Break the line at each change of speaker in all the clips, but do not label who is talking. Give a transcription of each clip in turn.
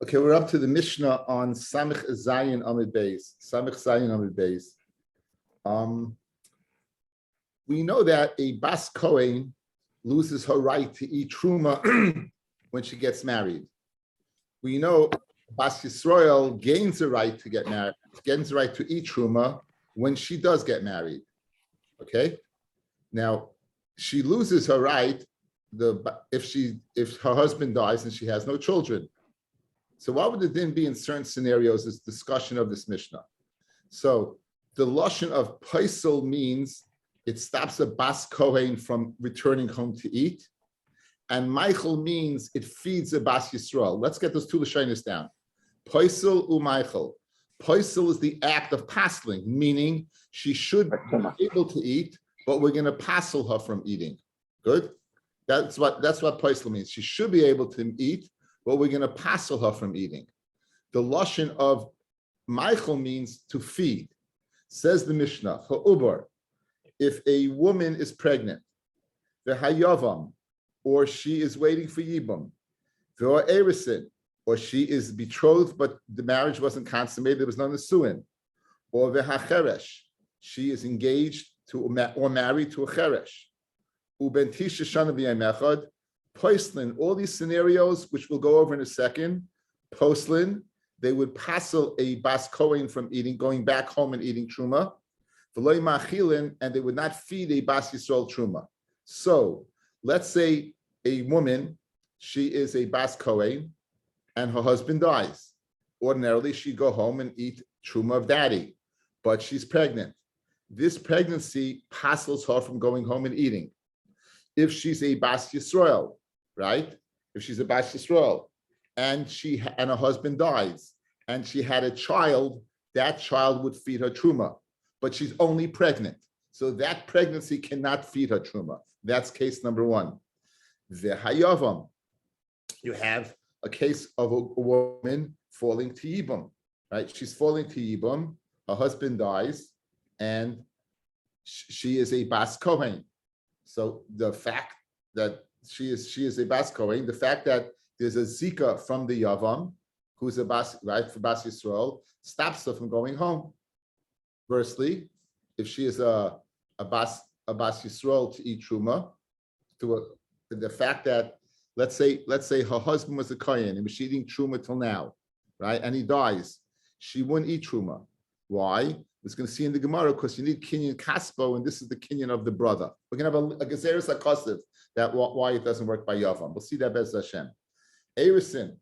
Okay, we're up to the Mishnah on Samich Zayin Amid Beis. Samich Zayin Amid Beis. We know that a Bas Kohen loses her right to eat truma when she gets married. We know Bas Yisrael gains the right to get married, gains the right to eat truma when she does get married. Okay, now she loses her right if her husband dies and she has no children. So what would the din be in certain scenarios is discussion of this Mishnah. So the lashon of paisel means it stops a Bas Kohen from returning home to eat. And Michael means it feeds a Bas Yisrael. Let's get those two lashonos down. Paisel Michael. Paisel is the act of pasling, meaning she should be able to eat, but we're going to pasel her from eating. Good? That's what paisel means. She should be able to eat, but we're going to pasel her from eating. The lashon of Michael means to feed. Says the Mishnah, ha'ubar, if a woman is pregnant, the hayavam, or she is waiting for yibum, the erisin, or she is betrothed, but the marriage wasn't consummated, there was no nesuin, or the hacheresh, she is engaged to or married to a cheresh, uben tisha shana v'yamechad, poslin, all these scenarios, which we'll go over in a second, poslin, they would passel a Bas Kohen from eating, going back home and eating truma, v'loy machilin, and they would not feed a Bas Yisrael truma. So let's say a woman, she is a Bas Kohen, and her husband dies. Ordinarily, she'd go home and eat truma of daddy, but she's pregnant. This pregnancy passels her from going home and eating. If she's a Bas Yisrael, right? If she's a Bas Yisrael, and her husband dies, and she had a child, that child would feed her truma, but she's only pregnant. So that pregnancy cannot feed her truma. That's case number one. The hayavam, you have a case of a woman falling to yibum, right? She's falling to yibum, her husband dies, and she is a Bas Kohen. So the fact that she is a Bas Kohen, the fact that there's a zika from the yavam, who's a Bas, right, for Bas Yisrael, stops her from going home. Conversely, if she is a Bas Yisrael to eat truma, the fact that let's say her husband was a cayenne and was eating truma till now, right, and he dies, she wouldn't eat truma. Why? We're going to see in the Gemara because you need kinyan kaspo, and this is the kinyan of the brother. We're going to have a gezeres hakosiv that why it doesn't work by yavam. We'll see that Bez Hashem. Erisin.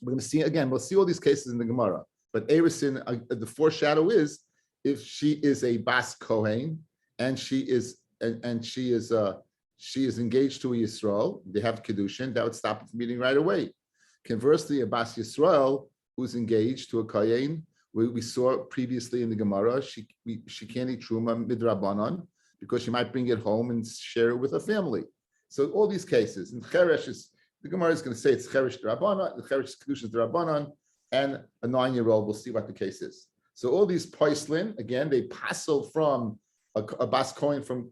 We're going to see again. We'll see all these cases in the Gemara, but Erisin, the foreshadow is if she is a Bas Kohen and she is engaged to a Yisrael, they have Kedushin, that would stop it from eating right away. Conversely, a Bas Yisrael who's engaged to a cayenne, we saw previously in the Gemara, she can't eat truma midrabanan because she might bring it home and share it with her family. So all these cases, and cheresh is, the Gemara is going to say it's cheresh drabanan, the cheresh kedushin drabanan, and a 9-year-old. We'll see what the case is. So all these poislin, again, they passel from a Bas Kohen from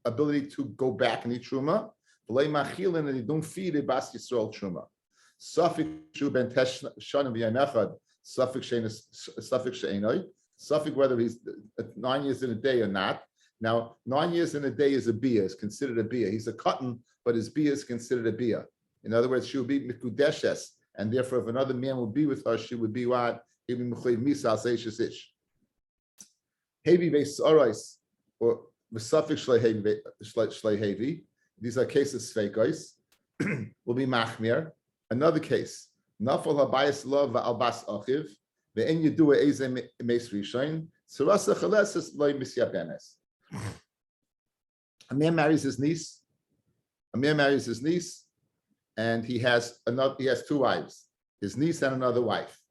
ability to go back and eat truma, and they don't feed a Bas Yisrael truma. Safik shu ben tesh shanim v'yamechad, safik she'enoi, safik whether he's 9 years in a day or not. Now, 9 years in a day is a bia, is considered a bia. He's a cotton, but his bia is considered a bia. In other words, she would be mikudeshes, and therefore, if another man would be with her, she would be what? He'd be mechuyev misal seishes ish. Hevi ve'sarais, or v'safik shlei hevi. These are cases sveikos. Will be machmir. Another case. Nafal habayis lo va'al bas achiv ve'en yedua eze meis rishon sarasa chaleses lo misyabenes. A man marries his niece. And he has two wives, his niece and another wife.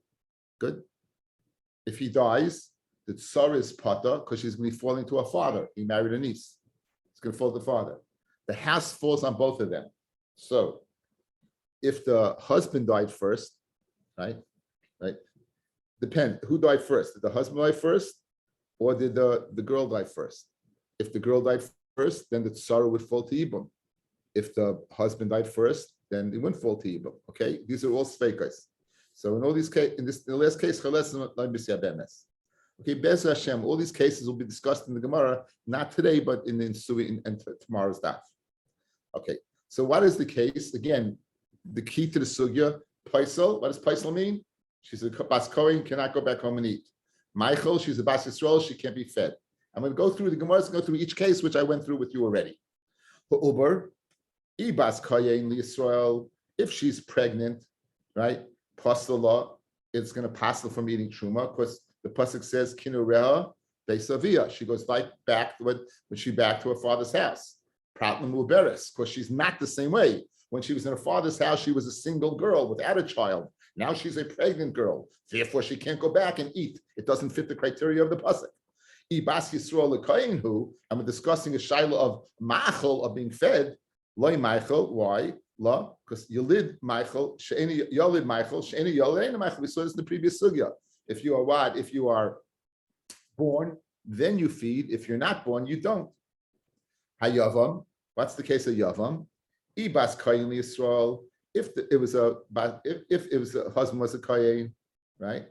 Good. If he dies, the tsar is pata because she's going to be falling to her father. He married a niece. It's going to fall to the father. The house falls on both of them. So if the husband died first, right? Depend who died first. Did the husband die first, or did the girl die first? If the girl died first, then the tsar would fall to Ibum. If the husband died first, then it wouldn't fall to Yibam. Okay, these are all sveikas. So in all these cases, in the last case, okay, Bez Hashem, all these cases will be discussed in the Gemara, not today, but in the ensuing and tomorrow's daf. Okay, so what is the case? Again, the key to the sugya, Paisel. What does Paisel mean? She's a bas kohen, cannot go back home and eat. Michael, she's a bas Yisrael, she can't be fed. I'm going to go through the Gemara, go through each case, which I went through with you already. For Uber, ibas cayenne Yisrael, if she's pregnant, right? Pasala, it's going to pass her from eating truma because the pasuk says kinureha beisavia. She goes back when she back to her father's house. Pratlam uberes, because she's not the same way. When she was in her father's house, she was a single girl without a child. Now she's a pregnant girl. Therefore, she can't go back and eat. It doesn't fit the criteria of the pasuk. Ibas Yisrael lekayin, and we're discussing a shaila of machal, of being fed. Loy Michael, why? La, because Yalid Michael, She'eni Yalid Michael, She'eni Yalid Michael. We saw this in the previous sugya. If you are what? If you are born, then you feed. If you're not born, you don't. Hayavam. What's the case of Yavam? Ibas Kayin Yisrael. If it was a husband was a Kayin, right?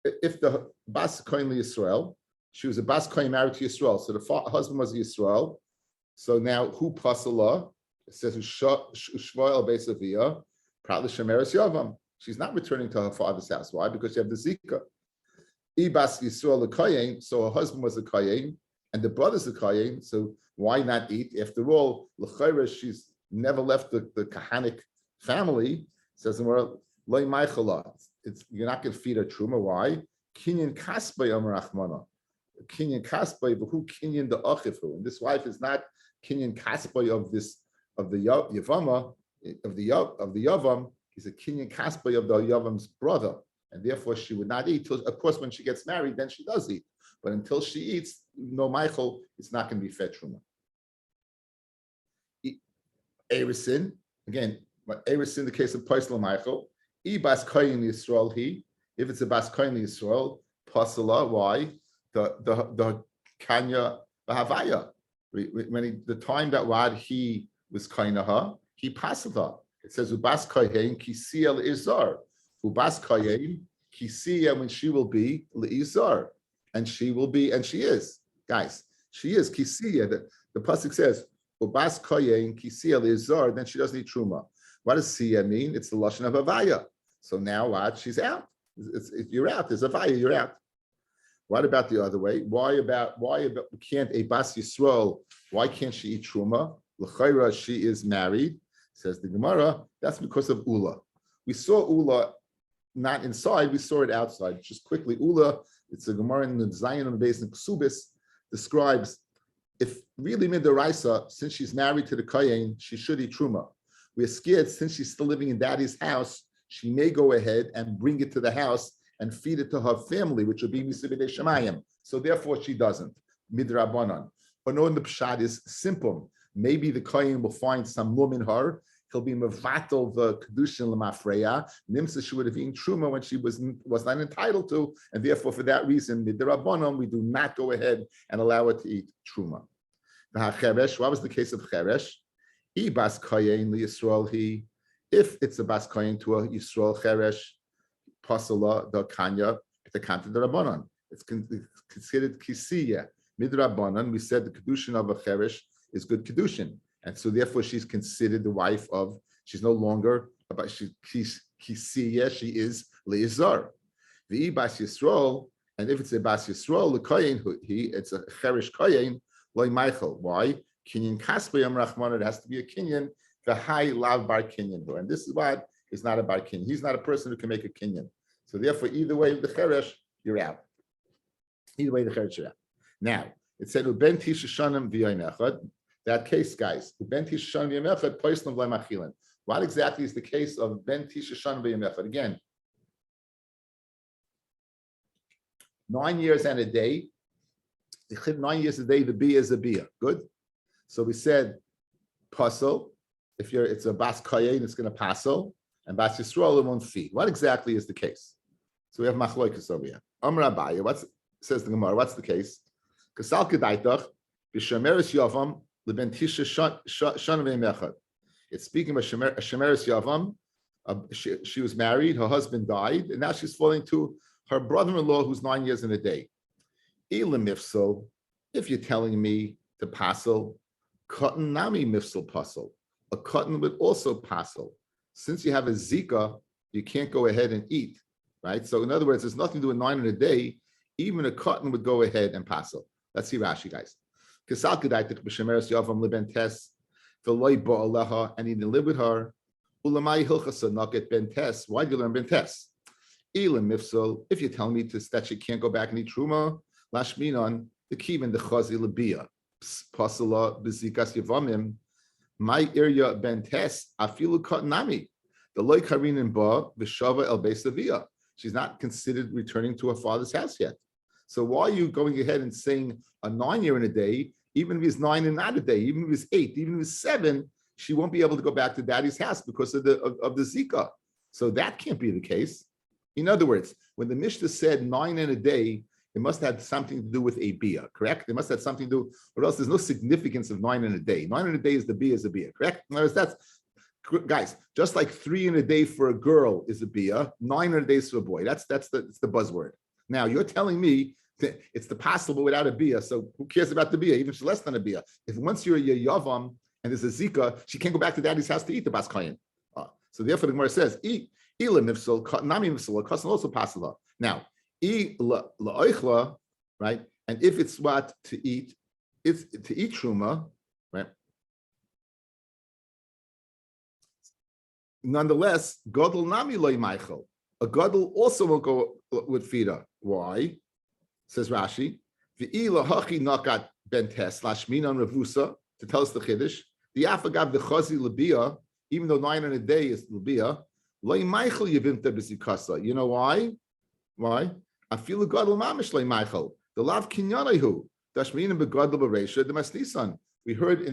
If the Bas Kayin Yisrael, she was a Bas Kayin married to Yisrael, so the husband was Yisrael. So now who pasala? It says Ushvoil Beisavia, Pratla Shemeres Yavam. She's not returning to her father's house. Why? Because she have the Zika. Ibas Yisrael the Kayin, so her husband was a Kayin, and the brother's a Kayin, so why not eat? After all, L'chayra, she's never left the Kahanic family. It says in the word, Loi Maichala. You're not going to feed her truma. Why? Kinyan Kasbay Amrachmana. Kinyan Kasbay, but who Kinyan the Achifu? And this wife is not Kinyan Kasbay of the Yevama, of the Yavam. He's a Kinyan Kasbay of the Yavam's brother, and therefore she would not eat. Of course, when she gets married, then she does eat. But until she eats, no Michael, it's not going to be fed truma. Erisin, again, Erisin, the case of Paisel Michael, Ibas Kayin Yisrael, if it's a Bas Kayin Yisrael, Pasala, why? The Kanya Bahavaya. When the time that he was kainaha, he passed her. It says ubas kayen kisiya leizar, ubas kayen kisiya, when she will be leizar, and she will be, and she is, guys, she is kisiya. The pasuk says ubas kayen kisiya leizar. Then she doesn't need truma. What does siya mean? It's the lashon of avaya. So now what? She's out. You're out. There's avaya. You're out. What about the other way? Why about can't a Bas Yisrael, why can't she eat truma? L'chayra, she is married, says the Gemara. That's because of Ula. We saw Ula not inside, we saw it outside. Just quickly, Ula, it's a Gemara in the Zion on the base in Ksubis, describes if really midaraisa, since she's married to the Kayin, she should eat truma. We're scared since she's still living in daddy's house, she may go ahead and bring it to the house and feed it to her family, which would be Misibidei Shemayim. So therefore she doesn't. Midrabanan. Or no, the pshat is simple. Maybe the kohen will find some lum in her. He'll be mevatel the kedushin lemafreya. Nimsa, she would have eaten truma when she was not entitled to, and therefore for that reason, midrabanan, we do not go ahead and allow her to eat truma. What was the case of cheresh? Ibas kohen liyisrael he. If it's a bas kohen to a Yisrael cheresh, pasala the kanya, the cant the rabbanon. It's considered kisiya midrabanan. We said the kedushin of a cheresh is good kedushin, and so therefore she's considered the wife of. She's no longer about she's kisiya. She is leizar. The bas yisrael, and if it's a bas yisrael, the kohen it's a cheresh kohen loy Michael. Why? Kinyan kasbei amrachman. It has to be a kinyan. The high lav bar kinyan, and this is why it's not a bar kinyan. He's not a person who can make a kinyan. So therefore, either way, the cheresh, you're out. Either way, the cheresh, you're out. Now, it said, Uben tishishanim v'yoynechad. That case, guys, Uben tishishanim v'yoynechad, poislam v'lemachilin. What exactly is the case of Ben tishishanim v'yoynechad? Again, 9 years and a day. 9 years a day, the bia is a bia. Good? So we said, pasel. If it's a bas cayenne, it's going to pasel. And bas Yisrael, it won't feed. What exactly is the case? So we have machloikas over here. Rabbi, says the Gemara, what's the case? Kasal kedaitach, b'shemeres yavam, leben tisha shana ve'mechad. It's speaking about shemeres yavam. She was married, her husband died, and now she's falling to her brother-in-law who's 9 years and a day. Elam mifsal, if you're telling me to passel, cotton nami mifsal passel. A cotton would also passel. Since you have a zika, you can't go ahead and eat, right? So in other words, there's nothing to do with 9 in a day. Even a cotton would go ahead and passel. Let's see Rashi, guys. Kisal kedaitik b'shemeres yavam liben tes v'loy bo'aleha, and he didn't live with her. Ulamai hilchasa naket ben tes. Why do you learn ben tes? Elam mifsal. If you tell me that she can't go back and eat truma, lashminon the kivin the chazi labia pasala b'zikas yevamim. My area ben tes afilu katnami. The loy karin and ba v'shava el beisavia. She's not considered returning to her father's house yet. So why are you going ahead and saying a 9 year in a day, even if he's 9 and not a day, even if he's 8, even if he's 7, she won't be able to go back to daddy's house because of the zika. So that can't be the case. In other words, when the Mishnah said 9 in a day, it must have something to do with a bia, correct? It must have something to do, or else there's no significance of 9 in a day. 9 in a day is a bia, correct? In other words, that's, guys, just like 3 in a day for a girl is a bia, 9 in a day is for a boy. It's the buzzword. Now you're telling me that it's the possible without a bia. So who cares about the bia? Even if it's less than a bia. If once you're a yavam and there's a zika, she can't go back to daddy's house to eat the bas cayenne. So therefore the Gemara says, ila mifsal, nami mifsal, kasan also pasala. Now, la'oichla, right? And if it's what to eat, it's to eat truma, right? Nonetheless, gadol nami loy maichel. A gadol also will go with fida. Why? Says Rashi, v'ila hachi nakat ben tes lashminan revusa, to tell us the chiddush. The afagav the chazi labia, even though 9 in a day is labia, loy maichel yevimta b'zikasa. You know why? Why? Afilu gadol mamish loy maichel. The lav kinyanahu dashminan begadol b'reisha the masnisan. We heard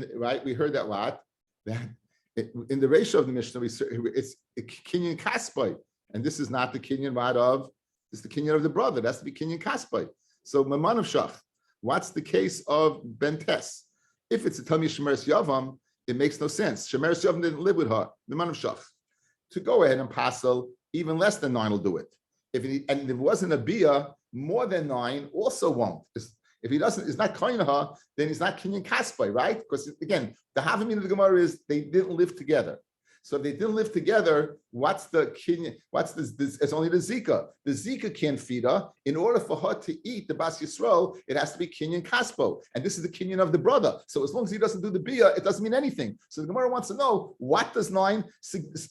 that lot that in the ratio of the Mishnah, it's kinyan kaspai, and this is not the kinyan of. It's the kinyan of the brother. That's to be kinyan kaspai. So maman of shach. What's the case of ben tes? If it's a Talmid shemeres yavam, it makes no sense. Shemeres yavam didn't live with her. Maman of shach. To go ahead and passel, even less than 9 will do it. If it wasn't a bia, more than 9 also won't. If he doesn't, it's not kind her, then he's not kinyan kaspai, right? Because again, the havamina of the Gemara is they didn't live together. So if they didn't live together, what's the kinyan? What's this? It's only the zika. The zika can't feed her. In order for her to eat the bas yisrael, it has to be kinyan kaspo, and this is the kinyan of the brother. So as long as he doesn't do the bia, it doesn't mean anything. So the Gemara wants to know what does 9?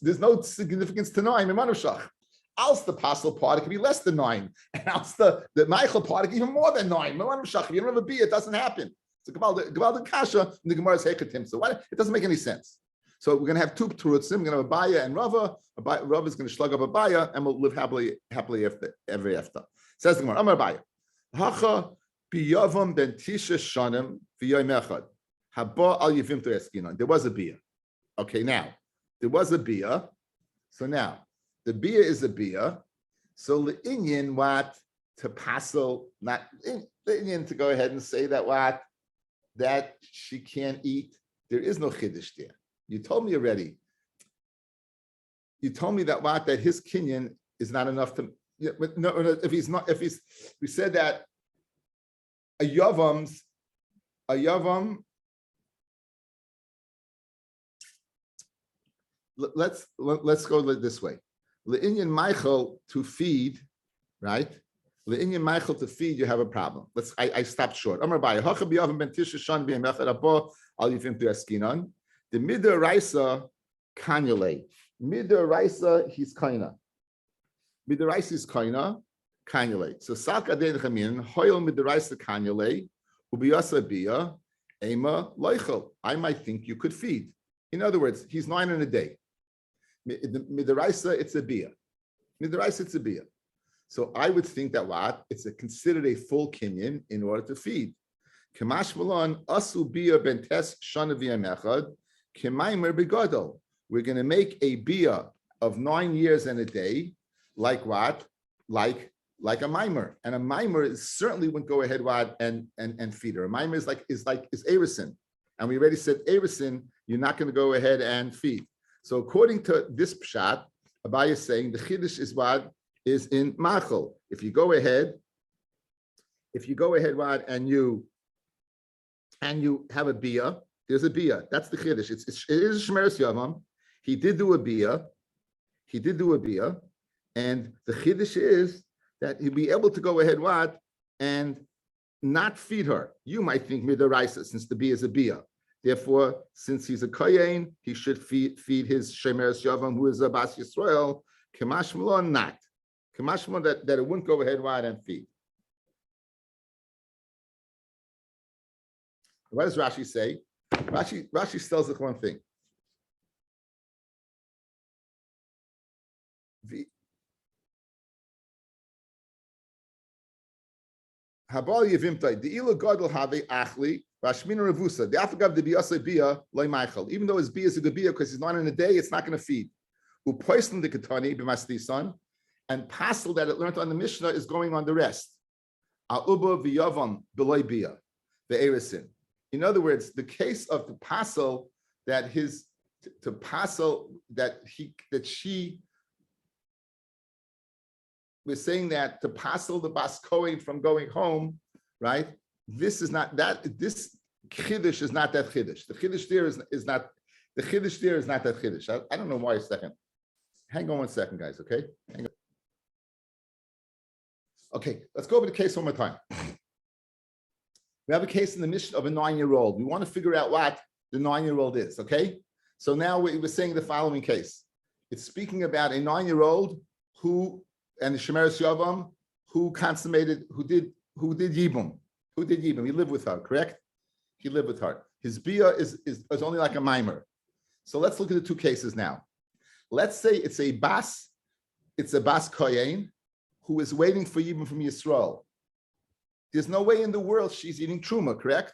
There's no significance to 9 in Manushach. Else the passel part, it can be less than 9. And else the Michael part, it can be even more than 9. If you don't have a B, it doesn't happen. So Gabal Kasha and the Gemara is Hekatim. So it doesn't make any sense. So we're going to have 2 Turutzim. We're going to have Abaya and Rava. Rava is going to slug up Abaya, and we'll live happily ever after. Says the Gemara, Amar Abaya. Hacha biyavam ben tisha shanim v'yoyim echad. Haba al yivim to eskinon. There was a bia. Okay, now there was a bia. So now the bia is a bia. So the Inyan what to passel, not the Inyan to go ahead and say that she can't eat. There is no chiddush there. You told me already. You told me that his kinyan is not enough to. No, we said that a yavam. Let's go this way. Le'inyan Michael to feed, right? Le'inyan Michael to feed, you have a problem. I stopped short. Amar Baya. Hacha biyavam ben tisha shan b'yemechad abo al yifim to eskinon. The midder raisa kanyale. Midder raisa he's kaina. Midder raisa is kaina kanyale. So salka dein chamin hoyel midder raisa kanyale ubiyasa bia ema loichel. I might think you could feed. In other words, he's 9 in a day. Midaraisa, it's a bia. Midaraisa, it's a bia. So I would think that it's considered a full kinyan in order to feed. Kamash malon asu bia ben tes shana v'yamechad k'maimer begadol. We're going to make a bia of 9 years and a day, like what? Like a mimer. And a mimer certainly wouldn't go ahead and feed her. A mimer is erison. and we already said Erisin, you're not going to go ahead and feed. So according to this pshat, Abai is saying the chiddush is what is in machal. If you go ahead, what, and you have a bia, there's a bia. That's the chiddush. It is shmeres yavam. He did do a bia, and the chiddush is that he'll be able to go ahead what and not feed her. You might think midaraisa, since the bia is a bia. Therefore, since he's a cayenne, he should feed his shemeres yavam, who is a bas Yisrael. Kamash malon not. Kamash malon that it wouldn't go ahead wide and feed. What does Rashi say? Rashi tells us one thing. Habal yevimtai the ilo gadol have achli rashmina revusa the afagav the biyasa bia loy Michael. Even though his bia is a good bia because he's not in a day, it's not going to feed. Upoislan the katani b'masdi son, and pasel that it learned on the Mishnah is going on the rest. A'uba v'yavam b'loy bia the erisin. In other words, the case of the pasel that she we're saying that to passel the bas kohen from going home, right? This is not that. This chiddush is not that chiddush. The chiddush there is not. The chiddush there is not that chiddush. I don't know why. A second. Hang on one second, guys. Okay. Hang on. Okay. Let's go over the case one more time. We have a case in the Mishnah of a 9-year-old. We want to figure out what the 9-year-old is. Okay. So now we're saying the following case. It's speaking about a 9-year-old who. And the Shemeres Yavam, who did Yibum. He lived with her, correct? He lived with her. His bia is only like a mimer. So let's look at the two cases now. Let's say it's a bas cayenne who is waiting for Yibum from Yisrael. There's no way in the world she's eating truma, correct?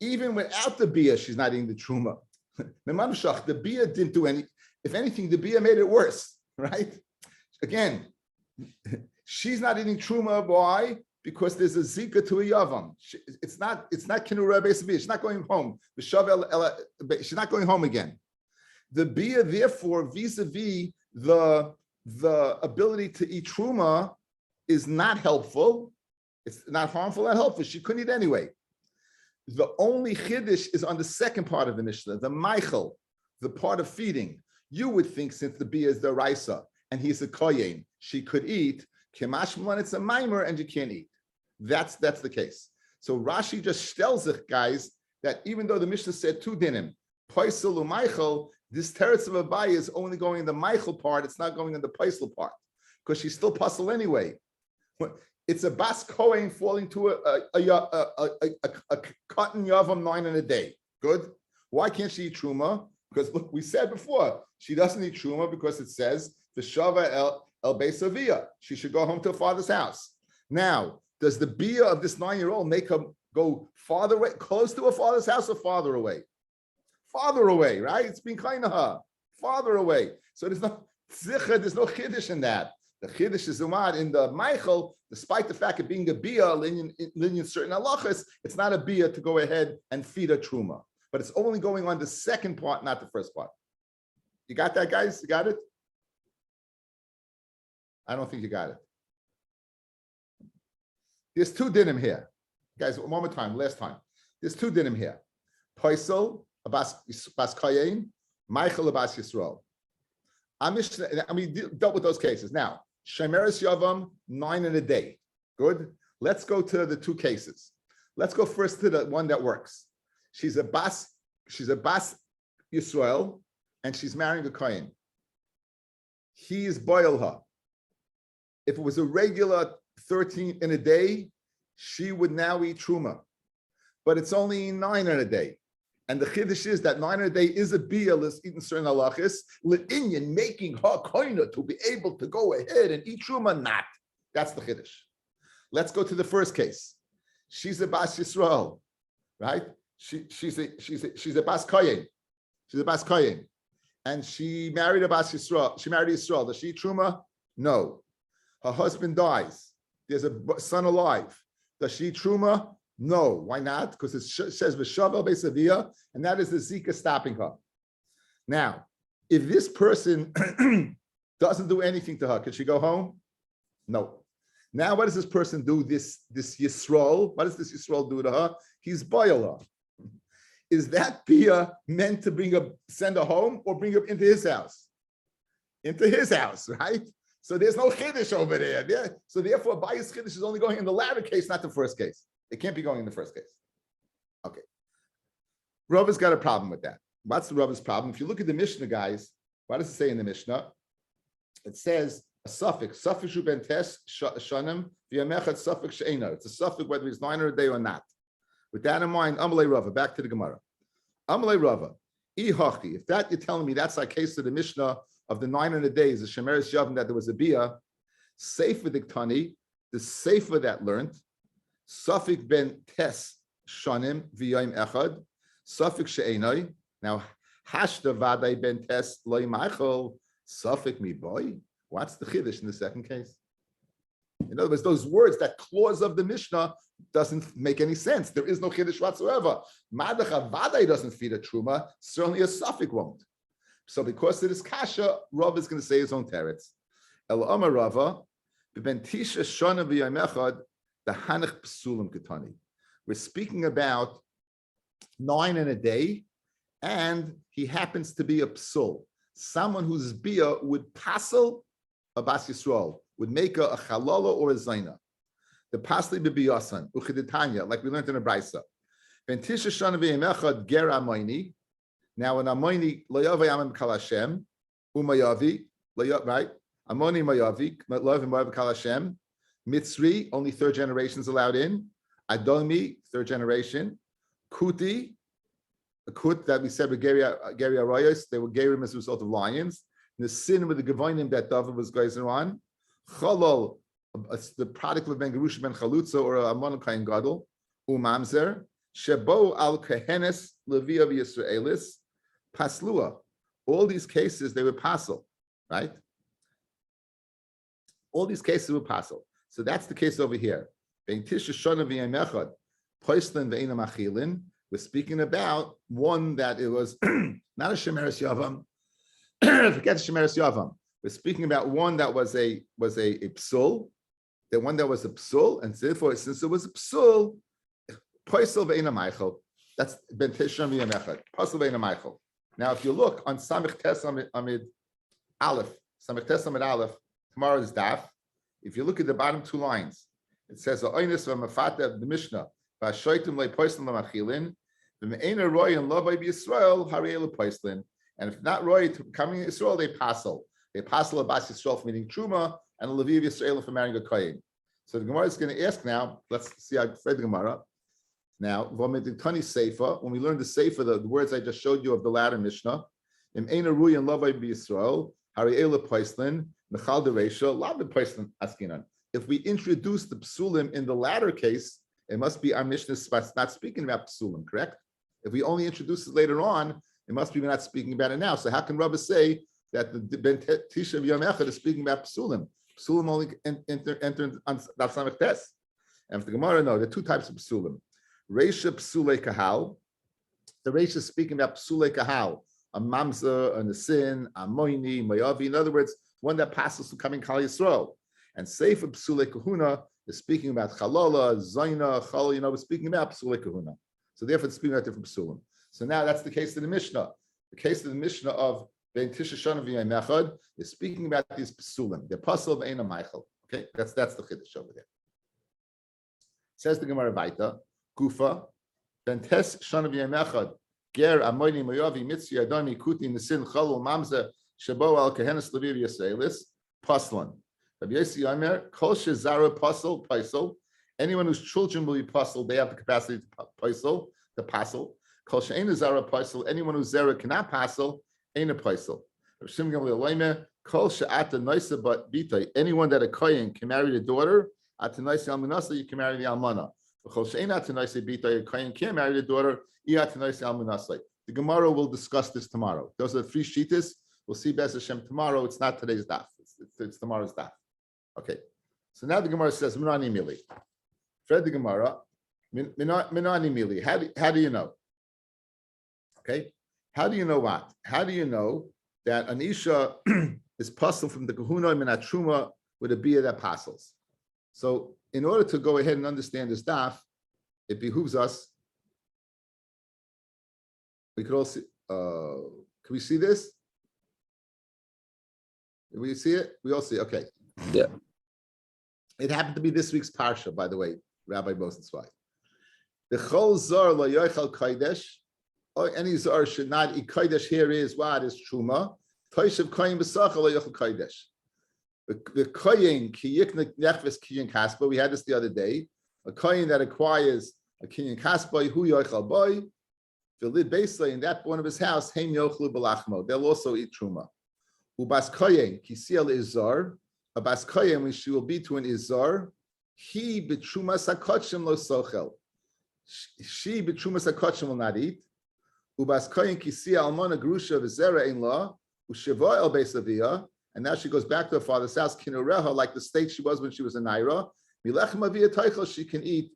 Even without the bia, she's not eating the truma. The bia didn't do any. If anything, the bia made it worse, right? Again, she's not eating truma. Why? Because there's a zika to a yavam. It's not kinura beis bia. She's not going home. She's not going home again. The bia, therefore, vis-a-vis the ability to eat truma, is not helpful. It's not harmful, not helpful. She couldn't eat anyway. The only chiddush is on the second part of the Mishnah, the Michael, the part of feeding. You would think since the bia is the raisa, and he's a cayenne, she could eat. Kemash Malan, it's a mimer, and you can't eat. That's the case. So Rashi just tells it, guys, that even though the Mishnah said two dinim, Paisel u Michael, this teretz of Abai is only going in the Michael part. It's not going in the Paisel part because she's still puzzle anyway. It's a bas kohen falling to a cotton yavam 9 in a day. Good. Why can't she eat truma? Because look, we said before she doesn't eat truma because it says V'shava el beisavia. She should go home to her father's house. Now, does the bia of this 9-year-old make her go farther away, close to her father's house, or farther away? Farther away, right? It's been kind of her. Farther away. So there's no zicha, there's no chiddush in that. The chiddush is umad in the Michael, despite the fact of being a bia, linyan certain halachas, it's not a bia to go ahead and feed a truma. But it's only going on the second part, not the first part. You got that, guys? You got it? I don't think you got it. There's two dinim here. Guys, one more time, last time. There's two dinim here. Paisel, bas cayenne, Michael, bas Yisrael. And we dealt with those cases. Now, Shemeres Yavam, 9 in a day. Good. Let's go to the two cases. Let's go first to the one that works. She's a bas Yisrael, and she's marrying a cayenne. He is boil her. If it was a regular 13 in a day, she would now eat truma. But it's only 9 in a day. And the chiddush is that 9 in a day is a bia, is eating certain halachis, le'inyan, making her koina to be able to go ahead and eat truma, not. That's the chiddush. Let's go to the first case. She's a bas Yisrael, right? She's a bas cayenne. She's a bas cayenne. And she married a bas Yisrael. She married Yisrael. Does she eat truma? No. Her husband dies. There's a son alive. Does she eat truma? No, why not? Because it says v'shavel beisavia, and that is the zika stopping her. Now, if this person doesn't do anything to her, can she go home? No. Now, what does this person do? This Yisrael, what does this Yisrael do to her? He's boiler. Is that bia meant to send her home or bring her into his house? Into his house, right? So there's no chiddush over there. Yeah? So therefore, bias chiddush is only going in the latter case, not the first case. It can't be going in the first case. Okay. Rabbi's got a problem with that. What's the Rabbi's problem? If you look at the Mishnah, guys, what does it say in the Mishnah? It says a suffix, suffix shu bentes shanim v'yamechat suffix she'ena. It's a suffix whether it's 900 a day or not. With that in mind, Amalei Rava, back to the Gemara. Amalei Rava, ihachi. If that you're telling me that's our case to the Mishnah of the 900 days, the Shemeres Yavim, that there was a bia, Sefer Diktani, the Sefer that learned, suffix ben tes shanim v'yayim echad, suffix she'enoi. Now, hashda vaday ben tes loy machol, suffix mi boy. What's the chiddush in the second case? In other words, those words, that clause of the Mishnah doesn't make any sense. There is no chiddush whatsoever. Madacha vaday doesn't feed a truma. Certainly a suffix won't. So because it is kasha, Rav is going to say his own teretz. El Amar Rava, ben tisha shana v'yayim echad, the hanach psulim ketani. We're speaking about 9 in a day, and he happens to be a psul, someone whose bia would passel a bas Yisrael, would make a chalala or a zaina. The pasli bebiyasan uchiditanya, like we learned in a brisa. Ben tisha shana v'yayim echad ger amayni. Now an amayni loyavi amim kalashem umayavi right amoni mayavi loyavi mayavi kalashem. Mitzri, only third generation is allowed in. Adomi, third generation. Kuti, a kut that we said were Geri Arayos, they were Gerim as a result of lions. And the sin with the Gevonim that David was geyser on. Chalol, the product of Ben Gerush Ben Chalutza or a Monokain Gadol. Umamzer. Shebo al Kehenes Leviav Yisraelis. Paslua. All these cases, they were passel, right? All these cases were passel. So that's the case over here. We're speaking about one that it was not a Shemeres Yavam. Forget the Shemeres Yavam. We're speaking about one that was a psul, the one that was a psul, and therefore, since it was a psul, Poisel ve'ina Michael. That's ben Tishram v'yamechad. Poisel ve'ina Michael. Now, if you look on Samich Tes Amid Aleph, Samich Tes Amid Aleph, tomorrow's daf. If you look at the bottom 2 lines, it says "Oinus v'mafata" of the Mishnah. V'ashoitim le'poislin l'machilin, v'me'ena roy and lovay b'Yisrael hariel le'poislin. And if not roy to coming to Israel, they passel. They passel a bas Yisrael for meeting truma and a leviv Yisrael for marrying a cayenne. So the Gemara is going to ask now. Let's see how I read the Gemara. Now, when we learn the Sefer, the words I just showed you of the latter Mishnah, v'me'ena roy and lovay b'Yisrael hariel le'poislin. If we introduce the psulim in the latter case, it must be our Mishnah not speaking about psulim, correct? If we only introduce it later on, it must be we're not speaking about it now. So how can Rabbi say that the Ben Tisha Yom Echad is speaking about psulim? Psulim only enter on Daf Samech Tes. And for the Gemara, no, there are 2 types of psulim. Reisha psulei kahal. The Reisha is speaking about psulei kahal, a mamza, a nesin, a moini, mayavi. In other words, one that passes to coming Kal Yisrael. And Sefer Psulei Kahuna is speaking about Chalala, Zaina, Chal, we're speaking about Psulei Kahuna. So therefore it's speaking about different Psulim. So now that's the case of the Mishnah. The case of the Mishnah of Ben Tisha Shana V'yayim Echad is speaking about these Psulim. They're Pasal V'eina Michael. Okay, that's the Chiddush over there. Says the Gemara Baita, Gufa, Ben Tes Shana V'yayim Echad, Ger Amoini Moyavi Mitzi Adami Kuti Nesin Chalul Mamze Shabo al Kehenes Leviv Yisraelis, Paslan. Rabbi Yossi Yomer, Kol Shezara Pasal, Paisel. Anyone whose children will be Pasal, they have the capacity to Paisel, the Pasal. Kol She'ena Zara Paisel, anyone whose Zara cannot Pasal, ain't a Paisel. Rabbi Shimon Gamliel Yomer, Kol She'ata Noisa Bat Bitay, anyone that a Kohen can marry the daughter, Ata Noisa Almanasa, you can marry the Almana. Kol She'ena Ata Noisa Bitay, a Kohen can't marry the daughter, Ata Noisa Almanasa. The Gemara will discuss this tomorrow. Those are the 3 shittas. We'll see Bez Hashem tomorrow. It's not today's daf. It's tomorrow's daf. Okay. So now the Gemara says, Mrani Mili. Fred the Gemara, Minani mili. How do you know? Okay. How do you know what? How do you know that an isha is puzzled from the kahuna minat truma with a beer that passes? So, in order to go ahead and understand this daf, it behooves us. We could all see. Can we see this? Can we see it? We all see it. Okay.
Yeah.
It happened to be this week's parsha, by the way, Rabbi Bosensweig. The chol zar lo yochel kodesh. Any zar should not eat kodesh. Here is what is truma. Toishav koyin b'sachal lo yochel kodesh. The koyin ki yiknik nechves kinyan kaspa. We had this the other day. A koyin that acquires a kinyan kaspa hu yochel boy. The lid basely in that one of his house. Heim yochlu belachmo. They'll also eat truma. Ubas koyin ki siel izar. A bas koyin which she will be to an izar. He b'truma sakotchim lo sochel. She b'truma sakotchim will not eat. Ubas koyin kisi almona grusha v'zera ein la u'sheva el beisavia, and now she goes back to her father's house kinureha like the state she was when she was in Naira. Milechem avia teichel she can eat,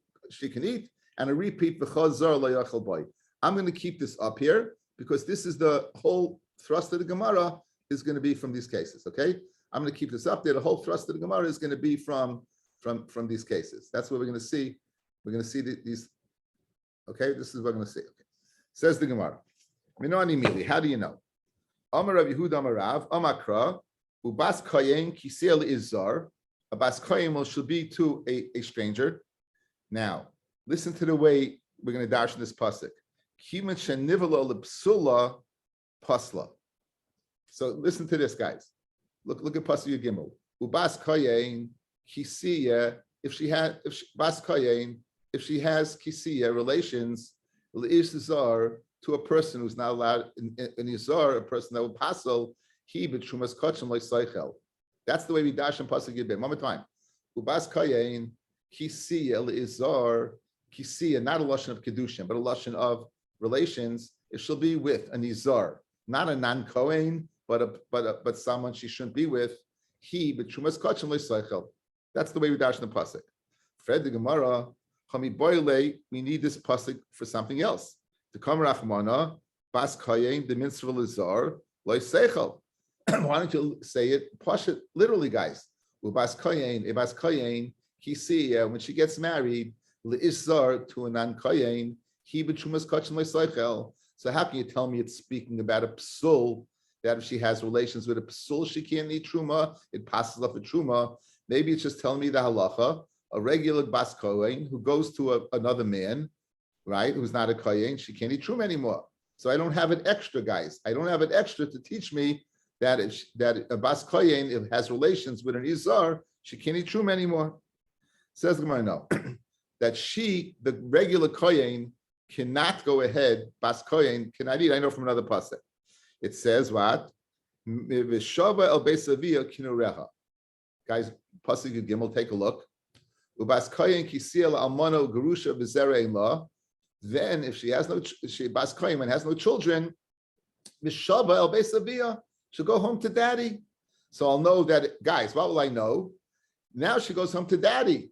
and a repeat v'chaz zar lo yachal boy. I'm going to keep this up here because this is the whole thrust of the Gemara is going to be from these cases. Okay, I'm going to keep this up there. The whole thrust of the Gemara is going to be from these cases. That's what we're going to see. We're going to see these. Okay, this is what we're going to see. Okay. Says the Gemara. Minani mili. How do you know? Amar Rav Yehuda Amar Rav Amakra ubas cayenne kisel izar. A bas cayenne should be to a stranger. Now, listen to the way we're going to dash in this pasuk. Kiman shenivalo lepsula pasla. So listen to this, guys. Look at pasuk Gimel. Ubas cayenne kisiya. If she has kisiya relations. To a person who's not allowed in Izar, a person that will passel, he b'trumas kachim like seichel. That's the way we dash in pasuk Yibim. One more time. Ubas cayenne kisiya Izar kisiya, not a lashon of kedushin, but a lashon of relations. It shall be with an Izar, not a non-kohen, but someone she shouldn't be with. He b'trumas kachim like seichel. That's the way we dash in the pasuk. Fred the Gemara. We need this pasuk for something else. To come Rachmana, Bas Kayin, the minstrel Izar, Loy Seichel. Why don't you say it? Push it literally, guys. Bas Kayin, when she gets married, Izar to a non Kayin, he betrumas kachin Loy Seichel. So how can you tell me it's speaking about a psul, that if she has relations with a psul, she can't eat truma, it passes up a truma? Maybe it's just telling me the halacha. A regular bas kohen who goes to another man, right, who's not a kohen, she can't eat truma anymore. So I don't have it extra, guys. I don't have it extra to teach me that that a bas kohen, if it has relations with an izar, she can't eat truma anymore. Says the Gemara, no, that the regular kohen, cannot go ahead. Bas kohen cannot eat. I know from another pasuk. It says what? V'shava el beisavia kinureha. Guys, pasuk Gimel, take a look. Ubas koyin kisiel almano gerusha b'zera la. Then, if she has bas koyin has no children, mishava el beisavia, she'll go home to daddy. So I'll know that, guys. What will I know? Now she goes home to daddy.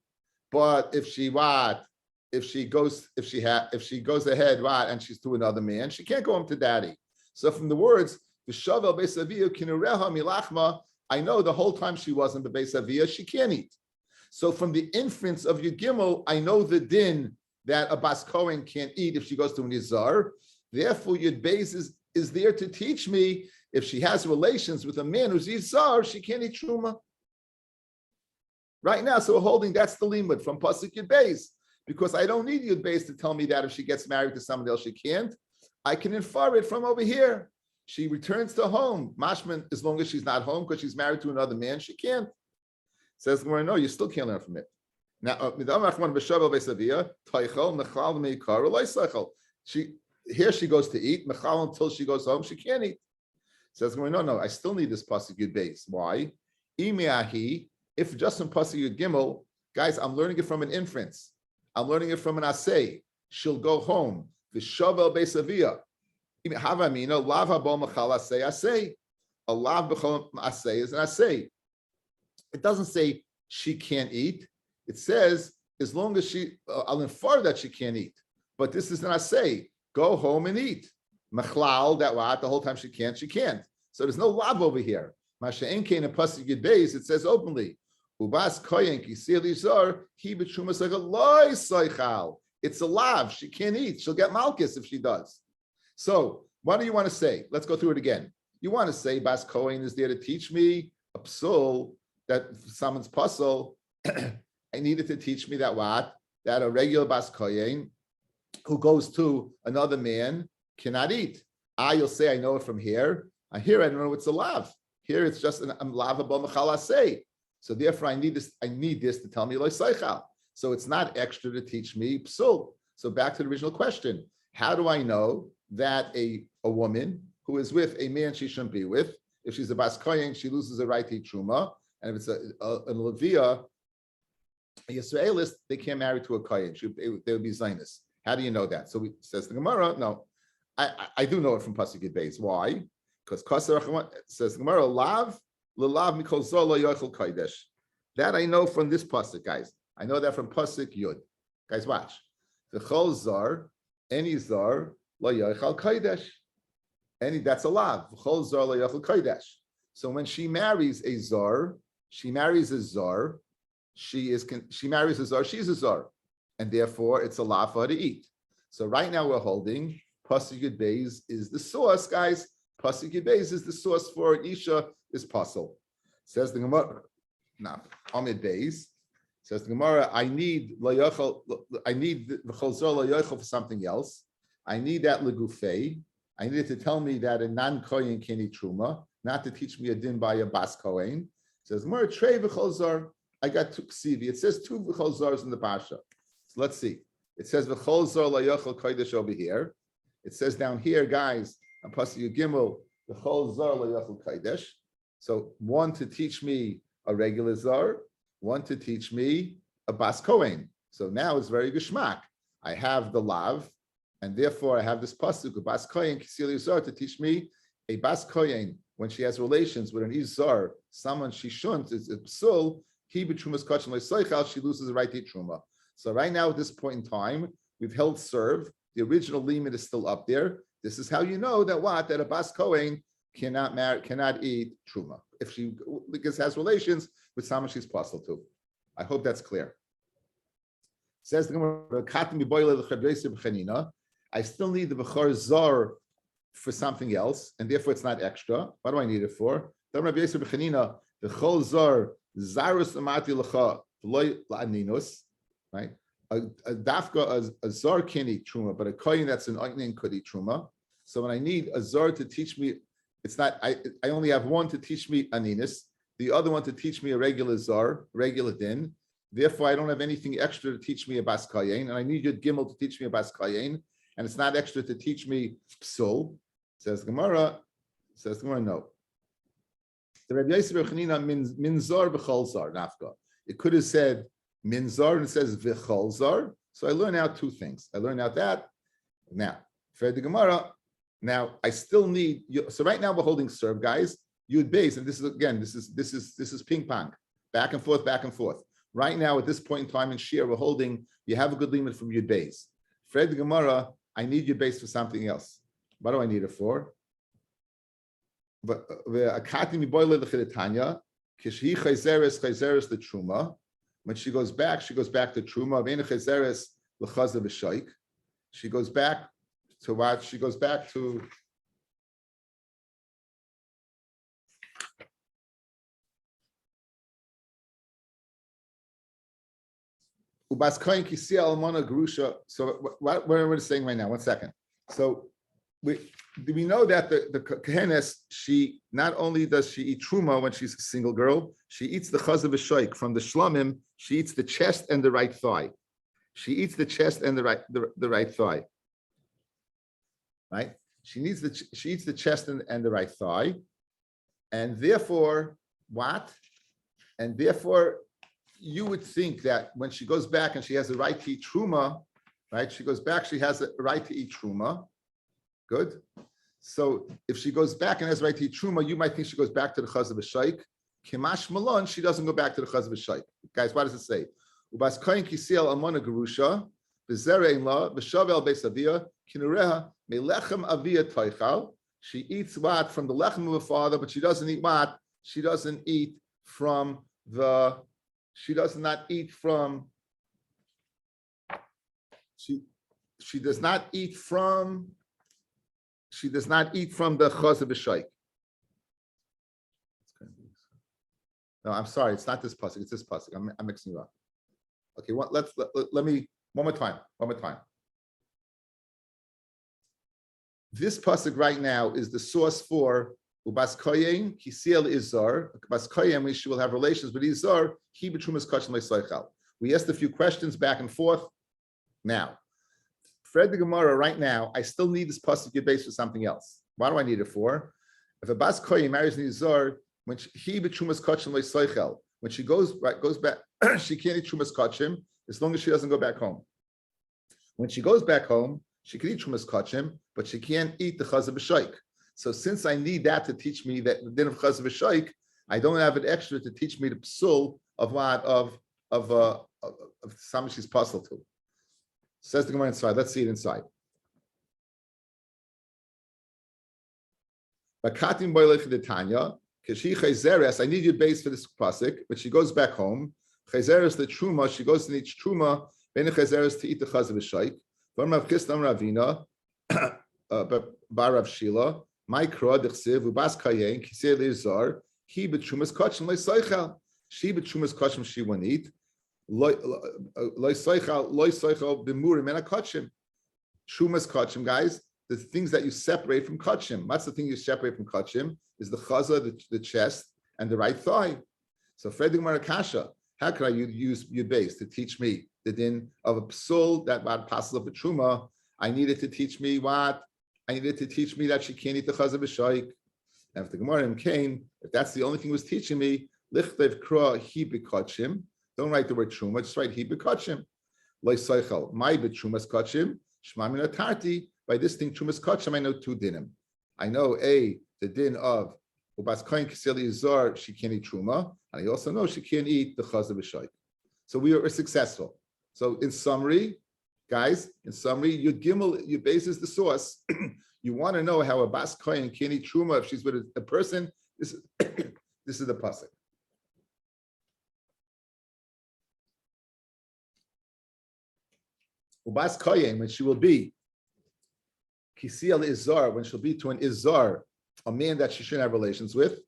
But if she goes ahead, and she's to another man, she can't go home to daddy. So from the words v'shava el beisavia kinureha milachma, I know the whole time she wasn't b'beisavia, she can't eat. So from the inference of Yud Gimel, I know the din that a bas kohen can't eat if she goes to an izar. Therefore, Yud Beis is there to teach me if she has relations with a man who's izar, she can't eat truma. Right now, so we're holding that's the limud from pasuk Yud Beis, because I don't need Yud Beis to tell me that if she gets married to somebody else, she can't. I can infer it from over here. She returns to home. Mashman, as long as she's not home because she's married to another man, she can't. Says, no, you still can't learn from it. Now, she goes to eat. Until she goes home, she can't eat. Says, no, I still need this pasuk Yud Beis. Why? If just from pasuk Yud Gimel, guys, I'm learning it from an inference. I'm learning it from an asay. She'll go home. V'shavel beisavia. Havamina lav habo machal asay asay. A lav b'chol asay is an asay. It doesn't say she can't eat. It says as long as I'll infer that she can't eat. But this is not say, go home and eat. Machlal, that what, the whole time she can't. So there's no lav over here. Masha Enkein and Pasuk Yud Beis, it says openly, Ubas Koyen Kisili Zor, he b'trumas like a loy soichal. It's a lav. She can't eat. She'll get malchus if she does. So what do you want to say? Let's go through it again. You want to say Bas Kohen is there to teach me a psul, that someone's puzzle. I needed to teach me that what? That a regular Bas Kohen who goes to another man cannot eat. You'll say, I know it from here. Here, I don't know it's a lav. Here, it's just an lavable mechalasei. So therefore, I need this to tell me loy seichal. So it's not extra to teach me psul. So back to the original question. How do I know that a woman who is with a man she shouldn't be with, if she's a Bas Kohen, she loses the right to eat truma, and if it's a Levia, a Yisraelis, they can't marry to a Kohen. They would be Zionist. How do you know that? So says the Gemara, no, I do know it from Pasuk Yud Beis. Why? Because says the Gemara, lav mikol zor lo yochel kodesh. That I know from this pasuk, guys. I know that from pasuk Yud. Guys, watch. The chol zor, any zor lo yochel kodesh. That's a lav. Chol zor lo yochel kodesh. So when she marries a zor, she marries a zor. She marries a zor. She's a zor, and therefore it's a lav for her to eat. So right now we're holding pasuk Yud Beis is the source, guys. Pasuk Yud Beis is the source for Isha is puzzle. Says the Gemara. Now, Amid Beis says the Gemara. I need the Cholzor Layochel for something else. I need that legufei. I need it to tell me that a non-kohen can eat truma, not to teach me a din by a bas kohen. Says Gemara trei v'cholzor. I got two ksivi. It says two v'cholzors in the pasha. So let's see. It says v'cholzor layochel kodesh over here. It says down here, guys. And Pasuk Gimel, the whole zar loyachol kaidesh. So one to teach me a regular zar, one to teach me a bas kohen. So now it's very geshmak. I have the lav, and therefore I have this pasuk, a bas kohen kisili zar, to teach me a bas kohen when she has relations with an izar, someone she shouldn't, is a psul. He b'trumas kachim le'soichal, she loses the right to eat truma. So right now at this point in time, we've held serve. The original limit is still up there. This is how you know that a Bas Kohen cannot eat truma if she has relations with someone she's possible to. I hope that's clear. Says the Gemara, I still need the behar zar for something else, and therefore it's not extra. What do I need it for? The chol zar zarus amati lecha v'loy la'aninus, right? A zar can't eat truma, but a kohen that's an onion could eat truma. So when I need a zar to teach me, it's not. I only have one to teach me aninus, the other one to teach me a regular zar, regular din. Therefore, I don't have anything extra to teach me a bas cayenne, and I need Yud Gimel to teach me a bas cayenne, and it's not extra to teach me psul. Says Gemara. No. The Rabbi Yisrael Chanina means minzar b'chol zar nafka. It could have said minzar and it says v'chol zar. So I learn out two things. I learn out that now for the Gemara. Now I still need. So right now we're holding serve, guys. Yud Beis, and this is again. This is ping pong, back and forth, back and forth. Right now at this point in time in Shir, we're holding. You have a good limit from Yud Beis. For the Gemara, I need Yud Beis for something else. What do I need it for? But akati miboyle l'chidetanya kishhi chayzeres the truma. When she goes back to truma. Ve'en chayzeres l'chazav v'shaik. She goes back to what? She goes back to ubas kohen kisia almana grusha. So what are we saying right now? 1 second. So we know that the Kehenes, she not only does she eat truma when she's a single girl, she eats the chazav v'shaik from the shlomim. She eats the chest and the right thigh. She eats the chest and the right thigh. Right? She eats the chest and the right thigh, and therefore what? And therefore, you would think that when she goes back and she has the right to eat truma, right? She goes back, she has the right to eat truma. Good. So if she goes back and has the right to eat truma, you might think she goes back to the chazav v'shaik. Kimash malon, she doesn't go back to the chazav v'shaik. Guys, what does it say? Ubas kohen kisiel almana gerusha, b'zera ein la, b'shavel beis avia, kinureha melechem avia toichal. She eats what from the lechem of her father, but she doesn't eat what? She doesn't eat from the. She does not eat from. She does not eat from. She does not eat from the chazav b'shaik. No, I'm sorry. It's not this pasuk. It's this pasuk. I'm mixing it up. Okay, let me one more time. This pasuk right now is the source for ubas kohen kisiel izar. Ubas kohen, she will have relations with izar. He betrumas kachim le'soichal. We asked a few questions back and forth. Now, Fred the Gemara right now, I still need this pasuk get based for something else. What do I need it for? If a bas kohen marries an izar, when he betrumas kachim le'soichal, when she goes back, she can't eat trumas kachim as long as she doesn't go back home. When she goes back home, she can eat trumas kachim, but she can't eat the chazav b'shaik. So since I need that to teach me that the din of chazav b'shaik, I don't have an extra to teach me the psul of what of something she's puzzled to. Says the Gemara inside. Let's see it inside. Bakatim boilech detanya. Kashi chayzeres. I need your base for this pasuk, but she goes back home. Chayzeres the truma. She goes to eat truma. Ben chayzeres to eat the chazav b'shaik. V'amrav kistam ravina. Barav Shila. Micro dechsev ubas cayenne kisei leizar. He betrumas kachim leisaychal. She betrumas kachim she won't eat. Leisaychal b'murim and a kachim. Trumas kachim, guys. The things that you separate from kachim. What's the thing you separate from kachim? Is the chaza, the chest, and the right thigh. So Fredrik Marakasha, how could I use your base to teach me the din of a psul that what passes of a truma? I needed to teach me what? I needed to teach me that she can't eat the chazav b'shaik. And if the Gemara came, if that's the only thing it was teaching me, lichtev kra hi b'kachim. Don't write the word truma, just write hi b'kachim. Lo seichel, my b'trumas kachim, shma min atarti. By this thing, trumas kachim, I know two dinim. I know the din of ubas kohen kiseli izar, she can't eat truma, and I also know she can't eat the chazav b'shaik. So we are successful. So in summary, guys, your gimel, your base is the source. You want to know how a bas kohen can't eat truma if she's with a person. This is the pasuk. Ubas kohen, when she will be kisiel izar, when she'll be to an izar, a man that she shouldn't have relations with,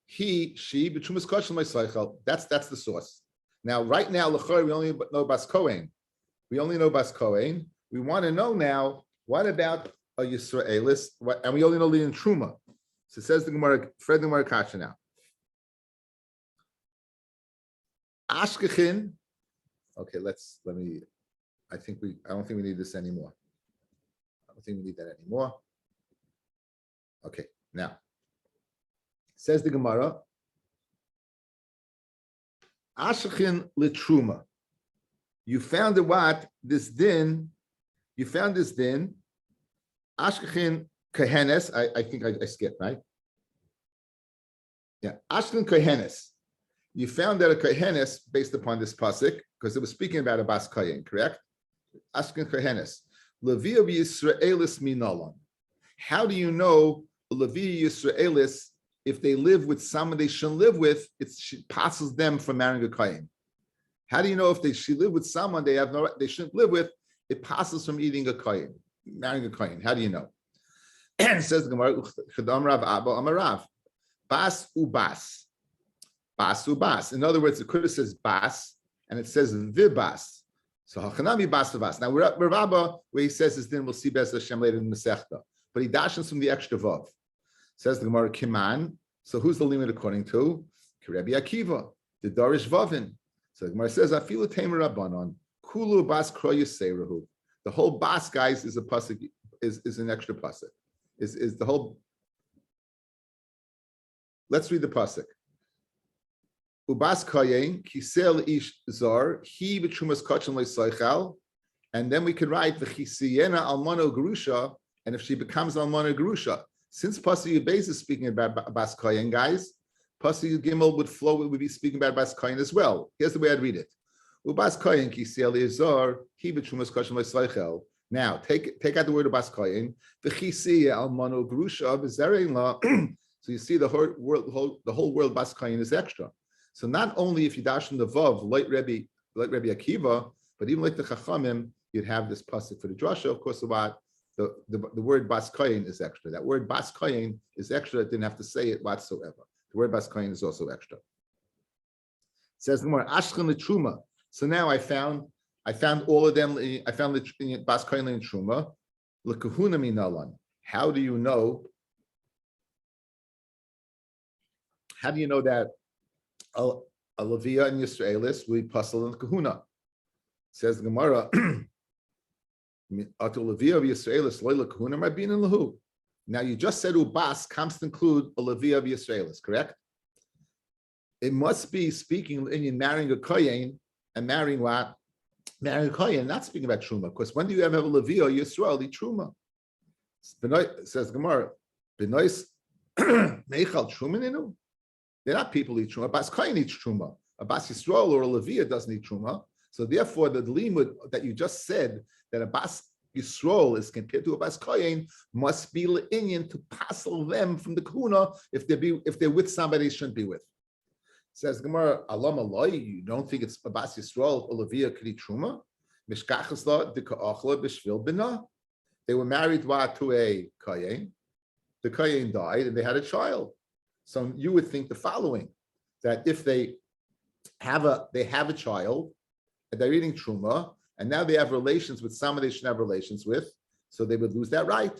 she betrumas kachim leisaychal. That's the source. Now, right now, l'chor, we only know bas kohen. We only know bas kohen. We want to know now, what about a Yisraelis? And we only know the truma. So it says the Gemara, Fred the Gemara Kasha now. Ashkechin. Okay, I don't think we need this anymore. I don't think we need that anymore. Okay, now says the Gemara. Ashkechin litruma. You found this din. You found this din. Ashkechin kahenes. I think I skipped, right? Yeah, Ashkechin kahenes. You found that a kahenes based upon this pasuk because it was speaking about a bas kohen, correct? Ashkechin kahenes. Levi Yisraelis minalan. How do you know Levi Yisraelis if they live with someone they shouldn't live with? It passes them from marrying a kohen. How do you know if she live with someone they shouldn't live with? It passes from eating a kohen, marrying a kohen. How do you know? And it says the Gemara, Chadam Rav Abba Amarav, bas ubas, bas ubas. In other words, it could have says bas and it says vibas. So hachanami bas ubas. Now Rav Abba, where he says this, then we'll see Bez Hashem later in the Masechta. But he dashes from the extra vav. Says the Gemara Kiman. So who's the limit according to? Rabbi Akiva, the Darish Vavin. So the Gemara says, Afilu Tamer Rabbanon, Kulu Bas Kroya Seirahu. The whole Bas, guys, is a pasuk, is an extra pasuk. Is the whole. Let's read the pasuk. Ubas Kayin, Kisel Ish Zar, he betrumas kachim leisaychal, and then we could write the Chisiyena Almano Gerusha, and if she becomes Almano Gerusha, since pasuk Yudbeis is speaking about Bas Kayin, guys. Pasuk Gimel would be speaking about Bas Kohen as well. Here's the way I'd read it. Ubas koyin kisi elizar he betrumas kosher le'sleichel. Now take out the word ubas koyin. V'chisi almano grusha b'zerein la. So you see the whole word bas koyin is extra. So not only if you dash in the vav like Rabbi Akiva, but even like the Chachamim, you'd have this pasuk for the drasha. Of course, about the word bas koyin is extra. That word bas koyin is extra. It didn't have to say it whatsoever. The word bas koyin is also extra. It says the more ashkan the truma. So now I found all of them. I found the bas koyin and truma. Lekahuna minalan. How do you know? How do you know that a Levia and Yisraelis will be puzzled in kahuna? Says the Gemara. Now you just said ubas comes to include a Levia of Yisraelis, correct? It must be speaking in marrying a cayenne and marrying what? Marrying a cayenne, not speaking about truma. Because when do you ever have a Levia or Yisraeli truma? Says Gemara, benois meichal trumaninu. They're not people who eat truma. Bas cayenne eats truma. A bas Yisrael or a Levia doesn't eat truma. So therefore, the limud that you just said that a bas Yisrael is compared to a bas kohen must be le'inyan to passel them from the kahuna if they're with somebody they shouldn't be with. Says Gemara, Alam Aloi, you don't think it's a bas Yisrael or Levia could eat truma? Mishkachasla dika'achla b'shvil b'na. They were married to a cayenne. The cayenne died and they had a child. So you would think the following: that if they have a child. They're eating truma, and now they have relations with somebody they shouldn't have relations with, so they would lose that right.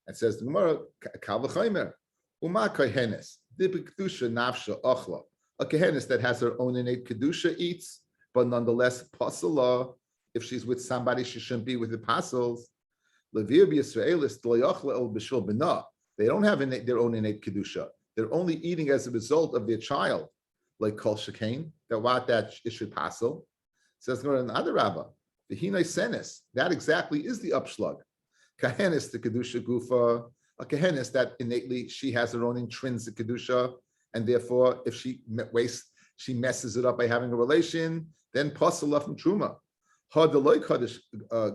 It says the Gemara, Kal v'chaymer, Uma cayenne, kedusha nafsha ochla. A cayenne that has her own innate kedusha eats, but nonetheless pasala. If she's with somebody she shouldn't be with the apostles. Levir b'Yisraelis d'loyachla el b'shul b'na. They don't have their own innate kedusha. They're only eating as a result of their child, like kol shekain. That it should passel. Says another Rabbi, the hinay senes. That exactly is the upshlag. Kahenis the kedusha gufa. A kahenis that innately she has her own intrinsic kedusha, and therefore if she messes it up by having a relation, then pasala from truma. Ha deloy kadosh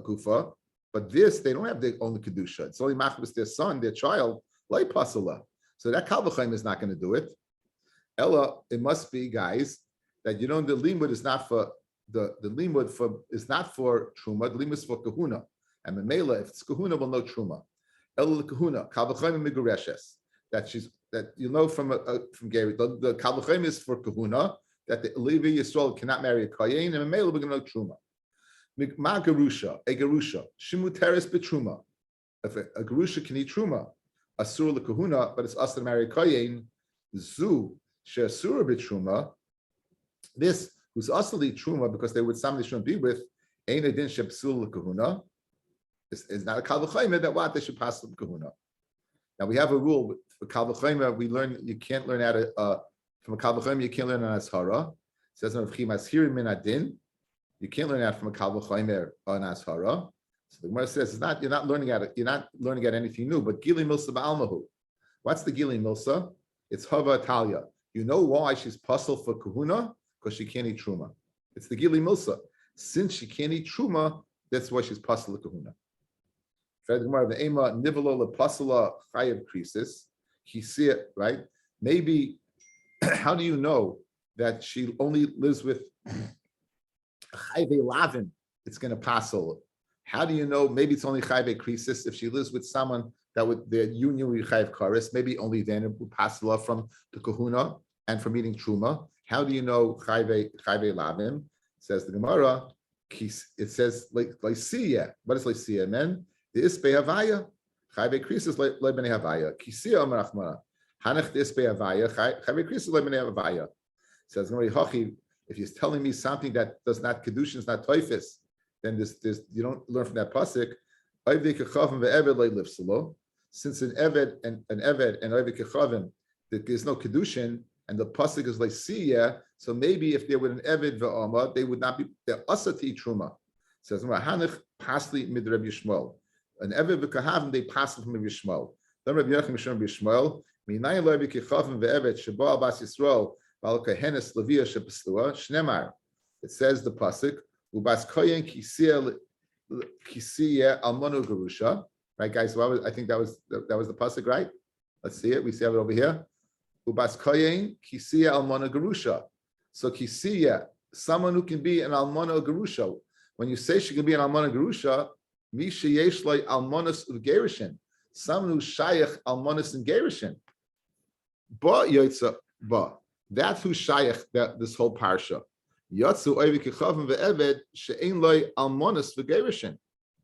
gufa. But this they don't have their own kedusha. It's only machbis their son, their child, like pasala. So that kal v'chaim is not going to do it. Ella, it must be, guys, that the limud is not for. The limud is not for truma. The limud is for kahuna, and memela if it's kahuna, will know truma. El kahuna kal v'chayim migureshes. That from Gary. The kal v'chayim is for kahuna. That the Levi Yisrael cannot marry a cayenne, and memela we're going to know truma. Ma gerusha, a gerusha shimu teres betruma. If a gerusha can eat truma, asur lekahuna, but it's us to marry a cayenne. Zu she'asur betruma. This who's also the truma because they would somebody shouldn't be with, ain't a din shepsul kahuna. Is not a kal v'chaymer that what they should pass the kahuna. Now we have a rule for kal v'chaymer. We learn you can't learn how to from a kal v'chaymer you can't learn an ashara. It says on Chimas min adin. You can't learn that from a kal v'chaymer or an ashara. So the Gemara says you're not learning at anything new. But gili milsa ba'almahu. What's the gili milsa? It's hava talia. You know why she's puzzled for kahuna? Because she can't eat truma. It's the gili milsa. Since she can't eat truma, that's why she's pasala kahuna. The ema nivelo lepasala chayev krisis. He see it right. Maybe how do you know that she only lives with chayve lavin? It's going to pasal. How do you know? Maybe it's only chayve krisis if she lives with someone that would their union with chayv karis. Maybe only then it would pasala from the kahuna and from eating truma. How do you know chayve lavim? Says the Gemara. It says lysia. What is lysia? Men the ispe havaya chayve krisis lebnei havaya. Kisia amarachmana hanach the ispe havaya chayve krisis lebnei havaya. Says Gemara Hachi. If he's telling me something that does not kedushin is not toifus, then this you don't learn from that pasuk. Since an eved and eved kechavim, there's no kedushin. And the pasuk is like siya, so maybe if they were an eved ve'ama, they would not be the asati truma. It says Hanich pasli mid Rabbi Yishmael. An eved ve'kahavim they pass from Rabbi Yishmael. Then Rabbi Yochanan Mishum Rabbi Yishmael minayin Rabbi kechavim ve'eved sheba bas Yisrael bal kahenes levia shepeslua shnemar It says the pasuk, "Ubas koyen kisiya almonu gerusha." Right, guys. So I think that was the pasuk, right? Let's see it. We see it over here. Ubas koyen kisiya almonu gerusha. So kisiya, someone who can be an almonu gerusha. When you say she can be an almonu gerusha, misha yesh loy almonus ugerishin. Someone who's shayach almonus and gerishin. Ba yotza ba. That's who's shayach. That this whole parsha. Yatsu oivi kechavim ve'eved she'ein loy almonus v'gerishin.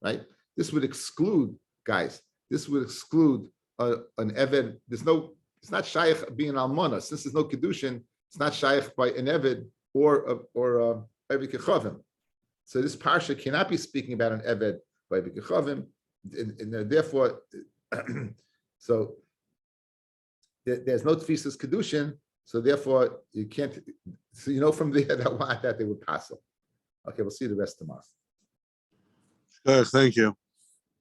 Right. This would exclude, guys. This would exclude an eved. There's no. It's not shayach being almonus. Since there's no kedushin, it's not shayach by an eved or oivi kechavim. So this parsha cannot be speaking about an eved by oivi kechavim, and therefore. So there's no tfisas kedushin, so therefore you can't. So you know from there that they would pass it. Okay, we'll see the rest tomorrow.
Sure, thank you.